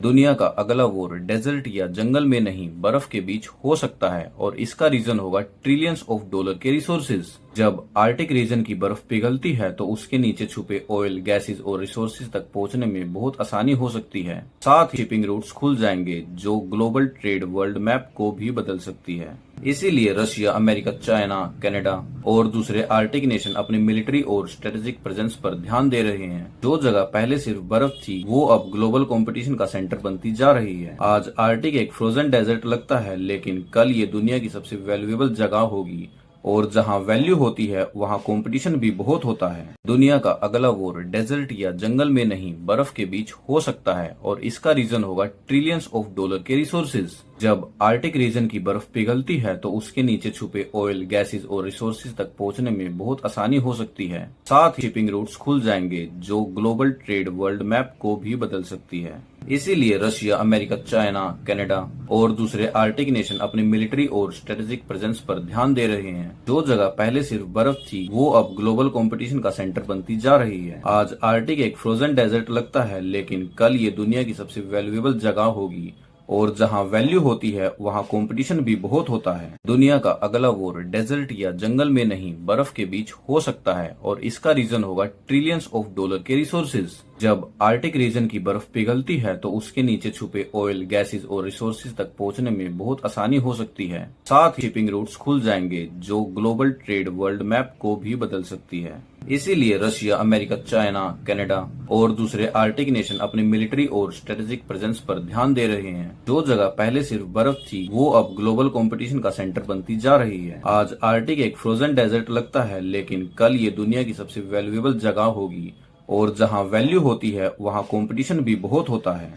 दुनिया का अगला वॉर डेजर्ट या जंगल में नहीं बर्फ के बीच हो सकता है और इसका रीजन होगा ट्रिलियंस ऑफ डॉलर के रिसोर्सेज। जब आर्टिक रीजन की बर्फ पिघलती है तो उसके नीचे छुपे ऑयल, गैसेस और रिसोर्सेज तक पहुंचने में बहुत आसानी हो सकती है। साथ ही शिपिंग रूट्स खुल जाएंगे जो ग्लोबल ट्रेड वर्ल्ड मैप को भी बदल सकती है। इसीलिए रशिया, अमेरिका, चाइना, कनाडा और दूसरे आर्टिक नेशन अपनी मिलिट्री और स्ट्रेटेजिक प्रेजेंस पर ध्यान दे रहे हैं। जो जगह पहले सिर्फ बर्फ थी वो अब ग्लोबल कंपटीशन का सेंटर बनती जा रही है। आज आर्टिक एक फ्रोजन डेजर्ट लगता है, लेकिन कल ये दुनिया की सबसे वैल्यूएबल जगह होगी और जहां वैल्यू होती है वहां कंपटीशन भी बहुत होता है। दुनिया का अगला वॉर डेजर्ट या जंगल में नहीं बर्फ के बीच हो सकता है और इसका रीजन होगा ट्रिलियंस ऑफ डॉलर के रिसोर्सेज। जब आर्टिक रीजन की बर्फ पिघलती है तो उसके नीचे छुपे ऑयल, गैसेस और रिसोर्सेज तक पहुंचने में बहुत आसानी हो सकती है। साथ ही शिपिंग रूट्स खुल जाएंगे जो ग्लोबल ट्रेड वर्ल्ड मैप को भी बदल सकती है। इसीलिए रशिया, अमेरिका, चाइना, कनाडा और दूसरे आर्टिक नेशन अपनी मिलिट्री और स्ट्रेटेजिक प्रेजेंस पर ध्यान दे रहे हैं। जो जगह पहले सिर्फ बर्फ थी वो अब ग्लोबल कंपटीशन का सेंटर बनती जा रही है। आज आर्टिक एक फ्रोजन डेजर्ट लगता है, लेकिन कल ये दुनिया की सबसे वैल्यूएबल जगह होगी और जहां वैल्यू होती है वहां कंपटीशन भी बहुत होता है। दुनिया का अगला वॉर डेजर्ट या जंगल में नहीं बर्फ के बीच हो सकता है और इसका रीजन होगा ट्रिलियंस ऑफ डॉलर के रिसोर्सेज। जब आर्टिक रीजन की बर्फ पिघलती है तो उसके नीचे छुपे ऑयल, गैसेस और रिसोर्सेज तक पहुंचने में बहुत आसानी हो सकती है। साथ ही शिपिंग रूट्स खुल जाएंगे जो ग्लोबल ट्रेड वर्ल्ड मैप को भी बदल सकती है। इसीलिए रशिया, अमेरिका, चाइना, कनाडा और दूसरे आर्टिक नेशन अपनी मिलिट्री और स्ट्रेटेजिक प्रेजेंस पर ध्यान दे रहे हैं। जो जगह पहले सिर्फ बर्फ थी वो अब ग्लोबल कंपटीशन का सेंटर बनती जा रही है। आज आर्टिक एक फ्रोजन डेजर्ट लगता है, लेकिन कल ये दुनिया की सबसे वैल्यूएबल जगह होगी और जहां वैल्यू होती है वहां कंपटीशन भी बहुत होता है।